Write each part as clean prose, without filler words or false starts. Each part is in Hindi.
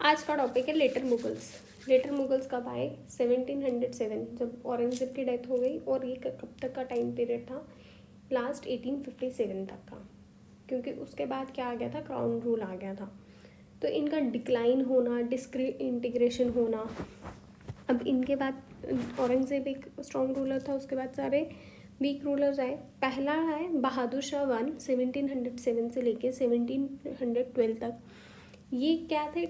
आज का टॉपिक है लेटर मुगल्स। लेटर मुगल्स कब आए? 1707 जब औरंगज़ेब की डेथ हो गई। और ये कब तक का टाइम पीरियड था? लास्ट 1857 तक का, क्योंकि उसके बाद क्या आ गया था, क्राउन रूल आ गया था। तो इनका डिक्लाइन होना, इंटीग्रेशन होना। अब इनके बाद औरंगज़ेब एक स्ट्रॉन्ग रूलर था, उसके बाद सारे वीक रूलर्स आए। पहला है बहादुर शाह 1, 1707 से लेके 1712 तक। ये क्या थे,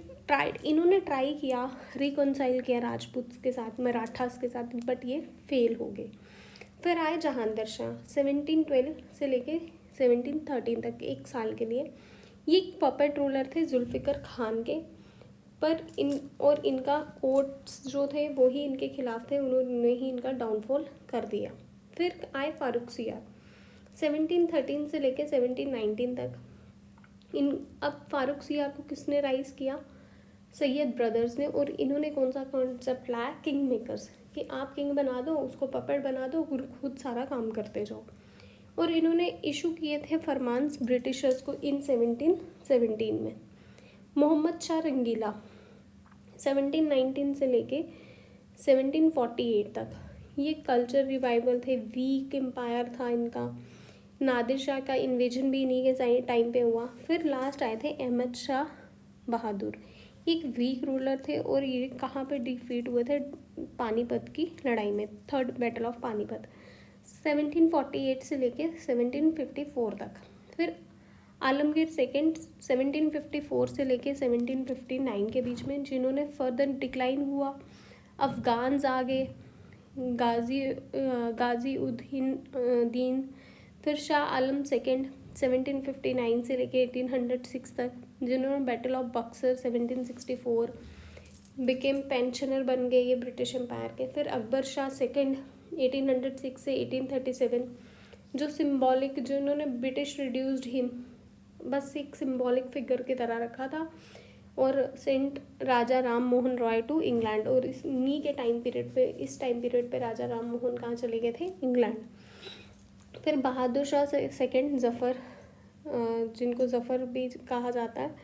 इन्होंने ट्राई किया, रिकॉन्साइल किया राजपूत के साथ, मराठास के साथ, बट ये फेल हो गए। फिर आए जहांगीर शाह 1712 से लेके 1713 तक, एक साल के लिए। ये पपेट रूलर थे जुल्फ़िकर खान के, पर इनका कोर्ट्स जो थे वो ही इनके खिलाफ थे, उन्होंने ही इनका डाउनफॉल कर दिया। फिर आए फारूक सियार 1713 से लेके 1719 तक। अब फारूक सियार को किसने राइज किया? सैयद ब्रदर्स ने। और इन्होंने कौन सा कॉन्सेप्ट लाया? किंग मेकर्स, कि आप किंग बना दो, उसको पपेट बना दो, खुद सारा काम करते जाओ। और इन्होंने इशू किए थे फरमान्स ब्रिटिशर्स को इन 1717 में। मोहम्मद शाह रंगीला 1719 से लेके 1748 तक, ये कल्चर रिवाइवल थे, वीक एम्पायर था इनका। नादिर शाह का इन्वेजन भी इन्हीं के टाइम पे हुआ। फिर लास्ट आए थे अहमद शाह बहादुर, एक वीक रूलर थे, और ये कहाँ पे डिफीट हुए थे? पानीपत की लड़ाई में, थर्ड बैटल ऑफ पानीपत 1748 से लेके 1754 तक। फिर आलमगीर सेकेंड 1754 से लेके 1759 के बीच में, जिन्होंने फर्दर डिक्लाइन हुआ। अफगान्स आ गए, गाजी उद्दीन दीन। फिर शाह आलम सेकेंड 1759 से लेके 1806 तक, जिन्होंने battle of Buxar 1764 became pensioner बन गए ये ब्रिटिश एम्पायर के। फिर अकबर शाह सेकेंड 1806 से 1837, जो सिम्बॉलिक, जो इन्होंने ब्रिटिश रिड्यूस्ड हिम, बस एक सिम्बॉलिक फिगर की तरह रखा था, और sent Raja Ram Mohan Roy to England. और इन्हीं के इस टाइम पीरियड पे राजा राम मोहन कहाँ चले गए थे? इंग्लैंड। फिर बहादुर शाह सेकेंड ज़फ़र, जिनको ज़फ़र भी कहा जाता है,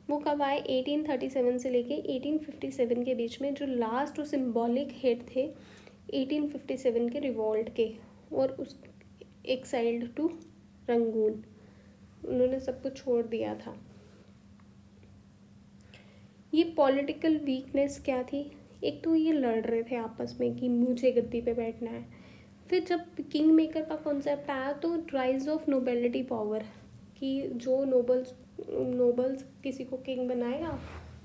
वो कब आए? 1837 से लेके 1857 के बीच में, जो लास्ट और सिम्बॉलिक हेड थे 1857 के रिवॉल्ट के, और उस एक्साइल्ड टू रंगून, उन्होंने सब कुछ छोड़ दिया था। ये पॉलिटिकल वीकनेस क्या थी? एक तो ये लड़ रहे थे आपस में कि मुझे गद्दी पे बैठना है। फिर जब किंग मेकर का कॉन्सेप्ट आया, तो राइज ऑफ नोबेलिटी पावर, कि जो नोबल्स किसी को किंग बनाएगा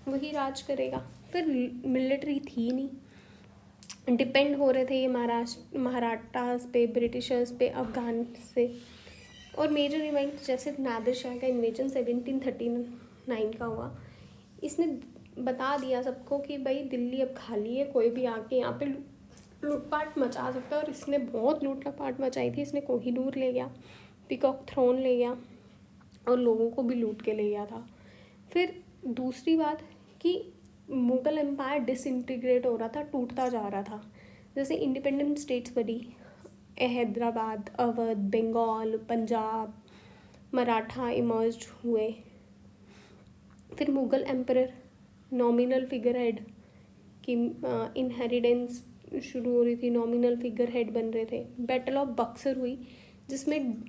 वही राज करेगा। फिर मिलिट्री थी नहीं, डिपेंड हो रहे थे ये महाराठास पे, ब्रिटिशर्स पे, अफगान से। और मेजर इवेंट जैसे नादिर शाह का इन्वेजन 1739 का हुआ, इसने बता दिया सबको कि भाई दिल्ली अब खाली है, कोई भी आके यहाँ पे लूटपाट मचा सकता है। और इसने बहुत लूटपाट मचाई थी। इसने कोहिनूर ले गया, पीकॉक थ्रोन ले गया, और लोगों को भी लूट के ले गया था। फिर दूसरी बात कि मुग़ल एम्पायर डिसइंटीग्रेट हो रहा था, टूटता जा रहा था। जैसे इंडिपेंडेंट स्टेट्स बनी, हैदराबाद, अवध, बंगाल, पंजाब, मराठा इमर्ज हुए। फिर Mughal emperor nominal figure head की इनहेरिडेंस शुरू हो रही थी, नॉमिनल फिगर हेड बन रहे थे। बैटल ऑफ बक्सर हुई, जिसमें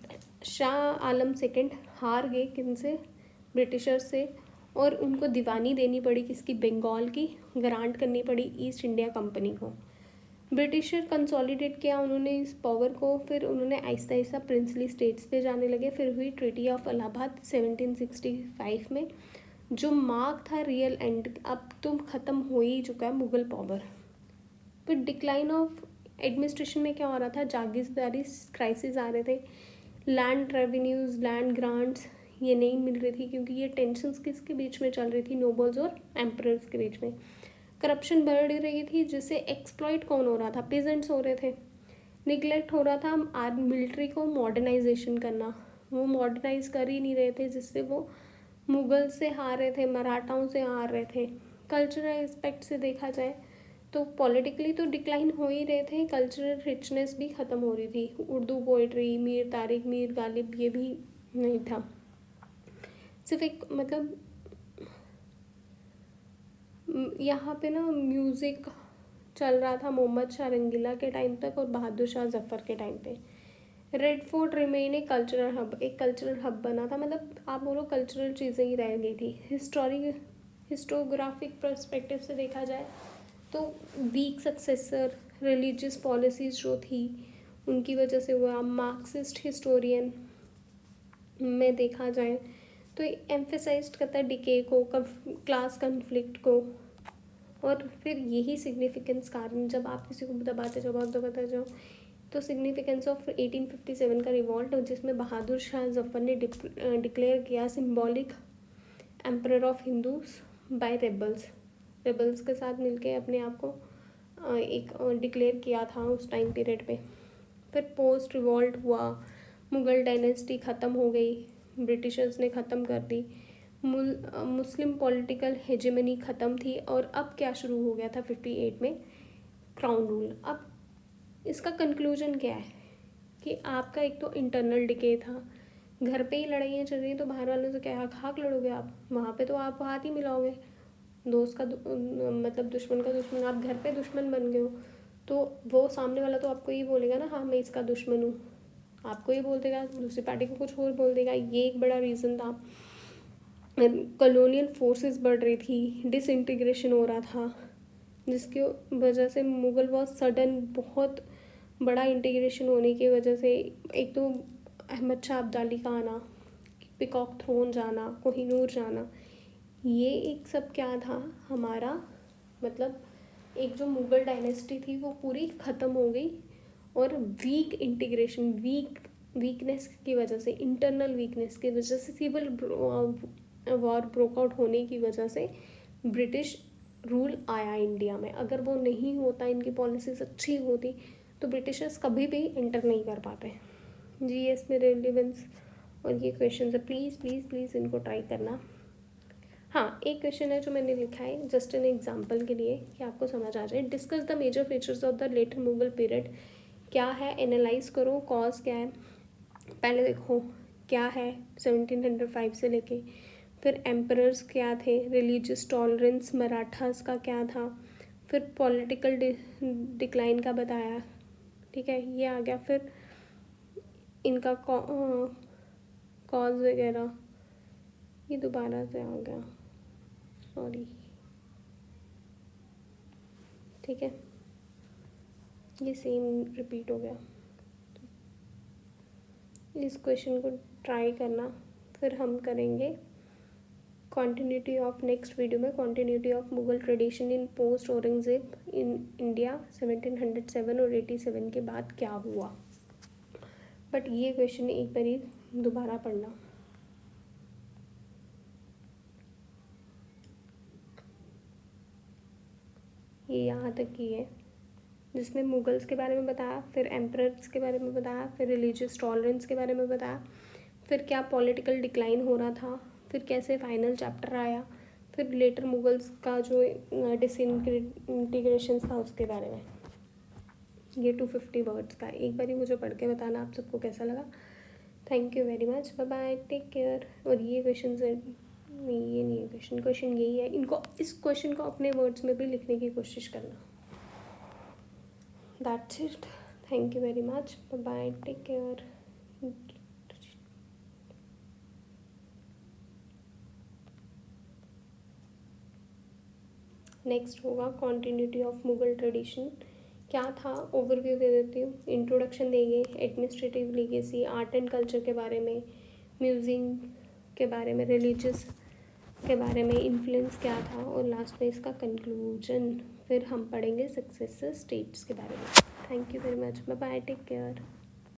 शाह आलम सेकेंड हार गए, किनसे? ब्रिटिशर्स से। और उनको दीवानी देनी पड़ी, किसकी? बंगाल की, ग्रांट करनी पड़ी ईस्ट इंडिया कंपनी को। ब्रिटिशर कंसोलिडेट किया उन्होंने इस पावर को। फिर उन्होंने आहिस्ता आहिस्ता प्रिंसली स्टेट्स पे जाने लगे। फिर हुई ट्रीटी ऑफ इलाहाबाद 1765 में, जो मार्क था रियल एंड, अब तो ख़त्म हो ही चुका है मुग़ल पावर। फिर डिक्लाइन ऑफ एडमिनिस्ट्रेशन में क्या हो रहा था? जागीरदारी क्राइसिस आ रहे थे, लैंड रेवेन्यूज़, लैंड ग्रांट्स ये नहीं मिल रही थी, क्योंकि ये टेंशन्स किसके बीच में चल रही थी? नोबल्स और एम्परर्स के बीच में। करप्शन बढ़ रही थी, जिससे एक्सप्लॉइट कौन हो रहा था? पेजेंट्स हो रहे थे। निगलेक्ट हो रहा था मिलिट्री को मॉडर्नाइजेशन करना, वो मॉडर्नाइज कर ही नहीं रहे थे, जिससे वो मुग़ल से हार रहे थे, मराठाओं से हार रहे थे। कल्चरल एस्पेक्ट से देखा जाए तो पॉलिटिकली तो डिक्लाइन हो ही रहे थे, कल्चरल रिचनेस भी ख़त्म हो रही थी। उर्दू पोइट्री, मीर तारिक, मीर गालिब, ये भी नहीं था। सिर्फ एक मतलब यहाँ पे ना म्यूज़िक चल रहा था मोहम्मद शाह रंगीला के टाइम तक और बहादुर शाह जफ़र के टाइम पे। Red fort remain a cultural hub, एक कल्चरल हब बना था, मतलब आप बोलो कल्चरल चीज़ें ही रह गई थी। हिस्टोग्राफिक पर्सपेक्टिव से देखा जाए तो वीक सक्सेसर रिलीजियस पॉलिसीज़ जो थी उनकी वजह से हुआ। मार्क्सिस्ट हिस्टोरियन में देखा जाए तो एम्फेसाइज्ड करता है डिके को, क्लास कन्फ्लिक्ट को, और फिर यही सिग्निफिकेंस कारण जब आप किसी को दबाते जाओ तो सिग्निफिकेंस ऑफ 1857 का रिवॉल्ट, जिसमें बहादुर शाह जफ़र ने डिक्लेयर किया symbolic emperor of Hindus by rebels के साथ मिलके अपने आप को एक डिक्लेयर किया था उस टाइम पीरियड पे। फिर पोस्ट रिवॉल्ट हुआ, मुग़ल डायनेस्टी ख़त्म हो गई, ब्रिटिशर्स ने ख़त्म कर दी, मुस्लिम पॉलिटिकल हेजेमनी ख़त्म थी, और अब क्या शुरू हो गया था 58 में, क्राउन रूल। अब इसका कंक्लूजन क्या है कि आपका एक तो इंटरनल डिके था, घर पे ही लड़ाइयाँ चल रही हैं तो बाहर वालों से क्या खाक लड़ोगे आप, वहाँ पे तो आप हाथ ही मिलाओगे, दोस्त का मतलब दुश्मन का दुश्मन, आप घर पे दुश्मन बन गए हो तो वो सामने वाला तो आपको ये बोलेगा ना, हाँ मैं इसका दुश्मन हूँ, आपको ये बोल देगा, दूसरी पार्टी को कुछ और बोल देगा। ये एक बड़ा रीज़न था। कॉलोनियल फोर्सेस बढ़ रही थी, डिसइंटीग्रेशन हो रहा था, जिसकी वजह से मुग़ल बहुत सडन, बहुत बड़ा इंटीग्रेशन होने की वजह से, एक तो अहमद शाह अब्दाली का आना, पिकॉक थ्रोन जाना, कोहिनूर जाना, ये एक सब क्या था हमारा, मतलब एक जो मुग़ल डायनेस्टी थी वो पूरी ख़त्म हो गई, और वीक इंटीग्रेशन, वीकनेस की वजह से, इंटरनल वीकनेस की वजह से, सिविल वॉर ब्रोक आउट होने की वजह से ब्रिटिश रूल आया इंडिया में। अगर वो नहीं होता, इनकी पॉलिसीज अच्छी होती, तो ब्रिटिशर्स कभी भी इंटर नहीं कर पाते। जीएस में रेलिवेंस और ये क्वेश्चन है, प्लीज़ प्लीज़ प्लीज़ इनको ट्राई करना। हाँ, एक क्वेश्चन है जो मैंने लिखा है जस्ट एन एग्जांपल के लिए कि आपको समझ आ जाए। Discuss the major features of the later Mughal period. क्या है, एनालाइज करो, कॉज क्या है, पहले देखो क्या है 1705 से लेके, फिर एम्परर्स क्या थे, रिलीजियस टॉलरेंस मराठास का क्या था, फिर पॉलिटिकल डिक्लाइन का बताया, ठीक है, ये आ गया। फिर इनका कॉज वगैरह ये दोबारा से आ गया, सॉरी, ठीक है, ये सेम रिपीट हो गया। इस क्वेश्चन को ट्राई करना, फिर हम करेंगे कॉन्टिन्यूटी ऑफ नेक्स्ट वीडियो में, continuity of Mughal tradition in post Aurangzeb in India 1707 और 87 के बाद क्या हुआ। बट ये क्वेश्चन एक बार ही दोबारा पढ़ना। ये यहाँ तक की है, जिसमें मुगल्स के बारे में बताया, फिर एम्परर्स के बारे में बताया, फिर रिलीजियस टॉलरेंस के बारे में बताया, फिर क्या पॉलिटिकल डिक्लाइन हो रहा था, फिर कैसे फाइनल चैप्टर आया, फिर लेटर मुगल्स का जो डिसइंटीग्रेशन था उसके बारे में। ये 250 वर्ड्स का, एक बार ही मुझे पढ़ के बताना आप सबको कैसा लगा। Thank you very much, bye bye, take care. और ये क्वेश्चन नहीं, ये नहीं है क्वेश्चन यही है, इनको, इस क्वेश्चन को अपने वर्ड्स में भी लिखने की कोशिश करना। That's it, thank you very much, bye bye, take care. Next होगा कॉन्टिन्यूटी ऑफ मुगल ट्रेडिशन। क्या था, ओवरव्यू दे देती हूँ, इंट्रोडक्शन देंगे, administrative legacy, art and culture के बारे में, म्यूजियम के बारे में, रिलीजियस के बारे में, इन्फ्लुएंस क्या था, और लास्ट में इसका कंक्लूजन। फिर हम पढ़ेंगे सक्सेसर स्टेट्स के बारे में। Thank you very much, bye bye, take care.